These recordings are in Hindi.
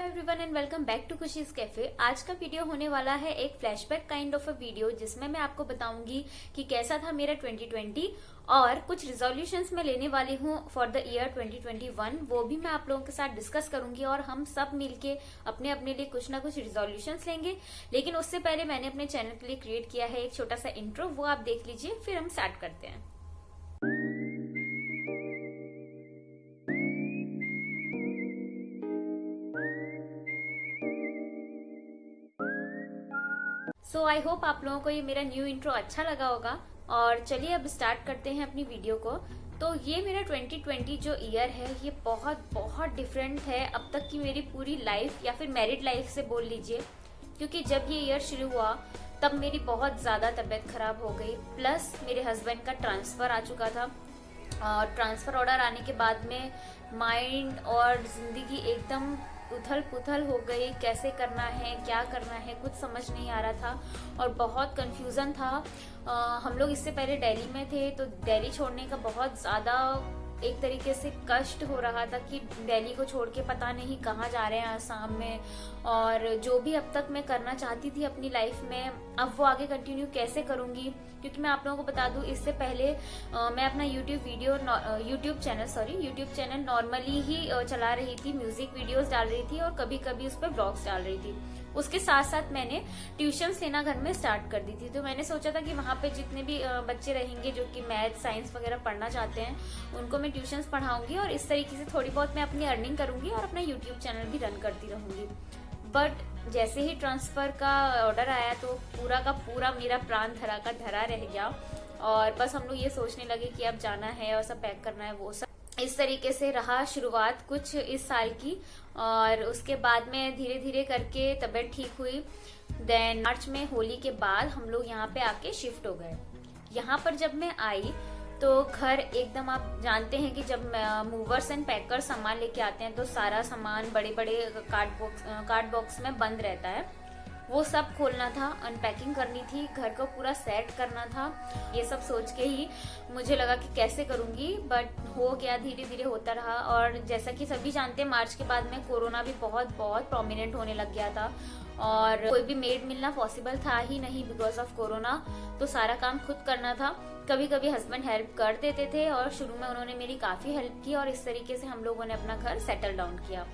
Everyone and welcome back to Khushi's cafe. आज का वीडियो होने वाला है एक flashback kind of a video जिसमें मैं आपको बताऊंगी कि कैसा था मेरा 2020 और कुछ रिजोल्यूशंस मैं लेने वाली हूँ फॉर द ईयर 2021। वो भी मैं आप लोगों के साथ डिस्कस करूंगी और हम सब मिलके अपने अपने लिए कुछ ना कुछ रिजोल्यूशंस लेंगे। लेकिन उससे पहले मैंने अपने चैनल के लिए क्रिएट किया है एक छोटा सा इंट्रो, वो आप देख लीजिए, फिर हम स्टार्ट करते हैं। सो आई होप आप लोगों को ये मेरा न्यू इंट्रो अच्छा लगा होगा। और चलिए अब स्टार्ट करते हैं अपनी वीडियो को। तो ये मेरा 2020 जो ईयर है ये बहुत बहुत डिफरेंट है अब तक की मेरी पूरी लाइफ या फिर मैरिड लाइफ से बोल लीजिए, क्योंकि जब ये ईयर शुरू हुआ तब मेरी बहुत ज्यादा तबीयत खराब हो गई, प्लस मेरे हस्बैंड का ट्रांसफर आ चुका था और ट्रांसफर ऑर्डर आने के बाद में माइंड और जिंदगी एकदम उथल पुथल हो गई। कैसे करना है, क्या करना है, कुछ समझ नहीं आ रहा था और बहुत कंफ्यूजन था। हम लोग इससे पहले दिल्ली में थे तो दिल्ली छोड़ने का बहुत ज़्यादा एक तरीके से कष्ट हो रहा था कि दिल्ली को छोड़ के पता नहीं कहाँ जा रहे हैं आसाम में, और जो भी अब तक मैं करना चाहती थी अपनी लाइफ में अब वो आगे कंटिन्यू कैसे करूँगी। क्योंकि मैं आप लोगों को बता दूं, इससे पहले मैं अपना यूट्यूब चैनल नॉर्मली ही चला रही थी, म्यूजिक वीडियोस डाल रही थी और कभी कभी उस पर ब्लॉग्स डाल रही थी। उसके साथ साथ मैंने ट्यूशन्स लेना घर में स्टार्ट कर दी थी। तो मैंने सोचा था कि वहाँ पे जितने भी बच्चे रहेंगे जो कि मैथ साइंस वगैरह पढ़ना चाहते हैं उनको मैं ट्यूशन्स पढ़ाऊंगी और इस तरीके से थोड़ी बहुत मैं अपनी अर्निंग करूंगी और अपना यूट्यूब चैनल भी रन करती रहूंगी। बट जैसे ही ट्रांसफर का ऑर्डर आया तो पूरा का पूरा मेरा प्राण धरा का धरा रह गया और बस हम लोग ये सोचने लगे कि अब जाना है और सब पैक करना है, वो सब इस तरीके से रहा शुरुआत कुछ इस साल की। और उसके बाद में धीरे धीरे करके तबीयत ठीक हुई। देन मार्च में होली के बाद हम लोग यहाँ पे आके शिफ्ट हो गए। यहाँ पर जब मैं आई तो घर एकदम, आप जानते हैं कि जब मूवर्स एंड पैकर्स सामान लेके आते हैं तो सारा सामान बड़े बड़े कार्ड बॉक्स में बंद रहता है, वो सब खोलना था, अनपैकिंग करनी थी, घर को पूरा सेट करना था। ये सब सोच के ही मुझे लगा कि कैसे करूंगी, बट हो गया, धीरे धीरे होता रहा। और जैसा कि सभी जानते हैं मार्च के बाद में कोरोना भी बहुत बहुत प्रोमिनेंट होने लग गया था और कोई भी मेड मिलना पॉसिबल था ही नहीं बिकॉज ऑफ कोरोना। तो सारा काम खुद करना था। कभी कभी हस्बैंड हेल्प कर देते थे और शुरू में उन्होंने मेरी काफी हेल्प की और इस तरीके से हम लोगों ने अपना घर सेटल डाउन किया।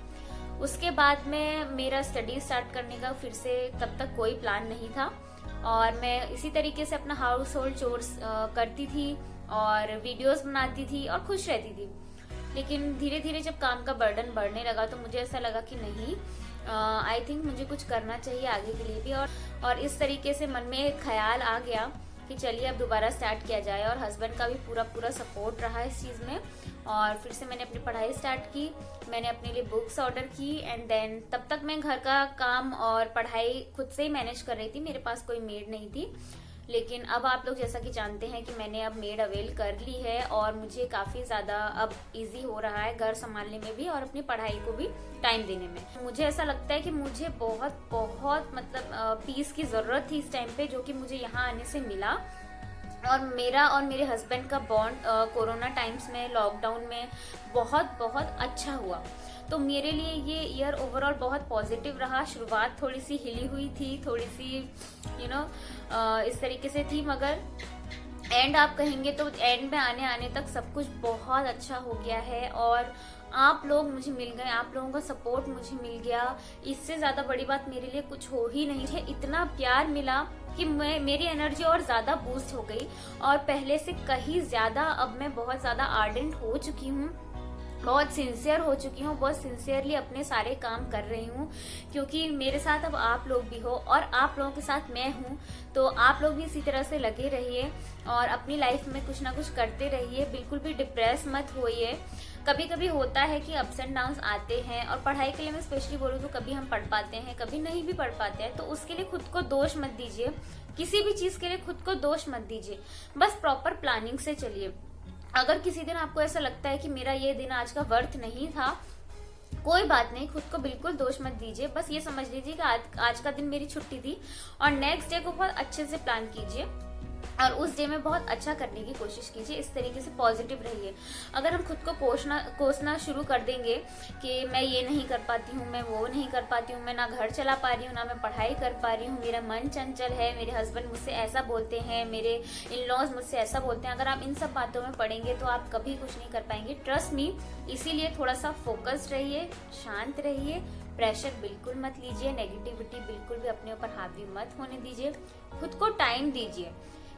उसके बाद में मेरा स्टडी स्टार्ट करने का फिर से तब तक कोई प्लान नहीं था और मैं इसी तरीके से अपना हाउस होल्ड चोर्स करती थी और वीडियोस बनाती थी और खुश रहती थी। लेकिन धीरे धीरे जब काम का बर्डन बढ़ने लगा तो मुझे ऐसा लगा कि नहीं, आई थिंक मुझे कुछ करना चाहिए आगे के लिए भी। और इस तरीके से मन में एक ख्याल आ गया कि चलिए अब दोबारा स्टार्ट किया जाए और हस्बैंड का भी पूरा सपोर्ट रहा इस चीज़ में। और फिर से मैंने अपनी पढ़ाई स्टार्ट की, मैंने अपने लिए बुक्स ऑर्डर की एंड देन तब तक मैं घर का काम और पढ़ाई खुद से ही मैनेज कर रही थी, मेरे पास कोई मेड नहीं थी। लेकिन अब आप लोग जैसा कि जानते हैं कि मैंने अब मेड अवेल कर ली है और मुझे काफ़ी ज़्यादा अब इजी हो रहा है घर संभालने में भी और अपनी पढ़ाई को भी टाइम देने में। मुझे ऐसा लगता है कि मुझे बहुत बहुत मतलब पीस की ज़रूरत थी इस टाइम पे, जो कि मुझे यहाँ आने से मिला। और मेरा और मेरे हस्बैंड का बॉन्ड कोरोना टाइम्स में, लॉकडाउन में बहुत बहुत अच्छा हुआ। तो मेरे लिए ये ईयर ओवरऑल बहुत पॉजिटिव रहा। शुरुआत थोड़ी सी हिली हुई थी, थोड़ी सी इस तरीके से थी, मगर एंड आप कहेंगे तो एंड में आने आने तक सब कुछ बहुत अच्छा हो गया है और आप लोग मुझे मिल गए, आप लोगों का सपोर्ट मुझे मिल गया। इससे ज्यादा बड़ी बात मेरे लिए कुछ हो ही नहीं है। इतना प्यार मिला कि मेरी एनर्जी और ज्यादा बूस्ट हो गई और पहले से कहीं ज्यादा अब मैं बहुत ज्यादा आर्डेंट हो चुकी हूँ, बहुत सिंसियर हो चुकी हूँ, बहुत सिंसियरली अपने सारे काम कर रही हूँ। क्योंकि मेरे साथ अब आप लोग भी हो और आप लोगों के साथ मैं हूँ, तो आप लोग भी इसी तरह से लगे रहिए और अपनी लाइफ में कुछ ना कुछ करते रहिए। बिल्कुल भी डिप्रेस मत होइए। कभी कभी होता है कि अप्स एंड डाउन्स आते हैं और पढ़ाई के लिए मैं स्पेशली बोलूँ तो कभी हम पढ़ पाते हैं, कभी नहीं भी पढ़ पाते हैं, तो उसके लिए खुद को दोष मत दीजिए। किसी भी चीज के लिए खुद को दोष मत दीजिए, बस प्रॉपर प्लानिंग से चलिए। अगर किसी दिन आपको ऐसा लगता है कि मेरा ये दिन आज का वर्थ नहीं था, कोई बात नहीं, खुद को बिल्कुल दोष मत दीजिए। बस ये समझ लीजिए कि आज का दिन मेरी छुट्टी थी और नेक्स्ट डे को बहुत अच्छे से प्लान कीजिए और उस डे में बहुत अच्छा करने की कोशिश कीजिए। इस तरीके से पॉजिटिव रहिए। अगर हम खुद को कोसना शुरू कर देंगे कि मैं ये नहीं कर पाती हूँ, मैं वो नहीं कर पाती हूँ, मैं ना घर चला पा रही हूँ, ना मैं पढ़ाई कर पा रही हूँ, मेरा मन चंचल है, मेरे हस्बैंड मुझसे ऐसा बोलते हैं, मेरे इन लॉज मुझसे ऐसा बोलते हैं, अगर आप इन सब बातों में पड़ेंगे तो आप कभी कुछ नहीं कर पाएंगे, ट्रस्ट मी। इसीलिए थोड़ा सा फोकस्ड रहिए, शांत रहिए, प्रेशर बिल्कुल मत लीजिए, नेगेटिविटी बिल्कुल भी अपने ऊपर हावी मत होने दीजिए। खुद को टाइम दीजिए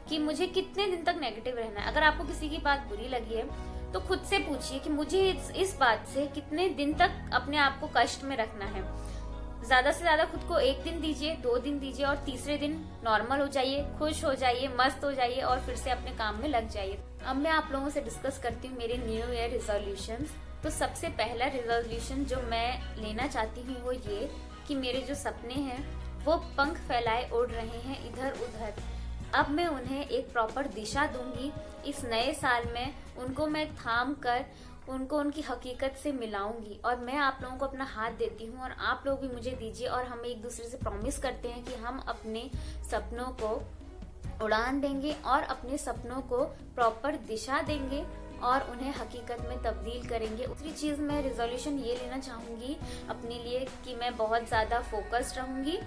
कि मुझे कितने दिन तक नेगेटिव रहना है। अगर आपको किसी की बात बुरी लगी है तो खुद से पूछिए कि मुझे इस बात से कितने दिन तक अपने आप को कष्ट में रखना है। ज्यादा से ज्यादा खुद को 1 दिन दीजिए, 2 दिन दीजिए, और तीसरे दिन नॉर्मल हो जाइए, खुश हो जाइए, मस्त हो जाइए और फिर से अपने काम में लग जाइए। अब मैं आप लोगों से डिस्कस करती हूँ मेरे न्यू ईयर रिजोल्यूशंस। तो सबसे पहला रिजोल्यूशन जो मैं लेना चाहती हूँ वो ये कि मेरे जो सपने हैं वो पंख फैलाए उड़ रहे हैं इधर उधर। अब मैं उन्हें एक प्रॉपर दिशा दूंगी। इस नए साल में उनको मैं थाम कर उनको उनकी हकीकत से मिलाऊंगी। और मैं आप लोगों को अपना हाथ देती हूँ और आप लोग भी मुझे दीजिए, और हम एक दूसरे से प्रॉमिस करते हैं कि हम अपने सपनों को उड़ान देंगे और अपने सपनों को प्रॉपर दिशा देंगे और उन्हें हकीकत में तब्दील करेंगे। दूसरी चीज मैं रिजोल्यूशन ये लेना चाहूंगी अपने लिए कि मैं बहुत ज्यादा फोकस्ड रहूंगी,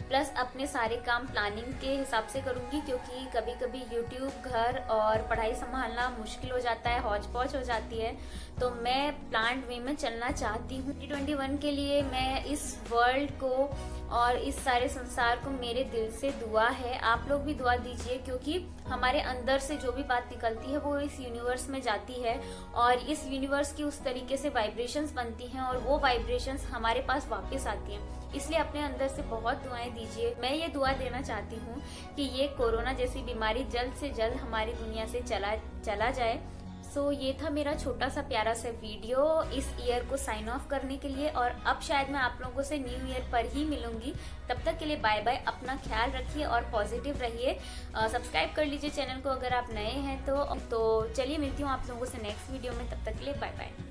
प्लस अपने सारे काम प्लानिंग के हिसाब से करूंगी, क्योंकि कभी कभी यूट्यूब, घर और पढ़ाई संभालना मुश्किल हो जाता है, हौच पौच हो जाती है। तो मैं प्लान्ड वे में चलना चाहती हूँ। 2021 के लिए मैं इस वर्ल्ड को और इस सारे संसार को मेरे दिल से दुआ है। आप लोग भी दुआ दीजिए, क्योंकि हमारे अंदर से जो भी बात निकलती है वो इस यूनिवर्स में जाती है और इस यूनिवर्स की उस तरीके से वाइब्रेशंस बनती हैं और वो वाइब्रेशंस हमारे पास वापस आती हैं। इसलिए अपने अंदर से बहुत दुआएं दीजिए। मैं ये दुआ देना चाहती हूँ कि ये कोरोना जैसी बीमारी जल्द से जल्द हमारी दुनिया से चला जाए। सो ये था मेरा छोटा सा प्यारा सा वीडियो इस ईयर को साइन ऑफ करने के लिए, और अब शायद मैं आप लोगों से न्यू ईयर पर ही मिलूंगी। तब तक के लिए बाय बाय, अपना ख्याल रखिए और पॉजिटिव रहिए। सब्सक्राइब कर लीजिए चैनल को अगर आप नए हैं तो चलिए मिलती हूँ आप लोगों से नेक्स्ट वीडियो में। तब तक के लिए बाय बाय।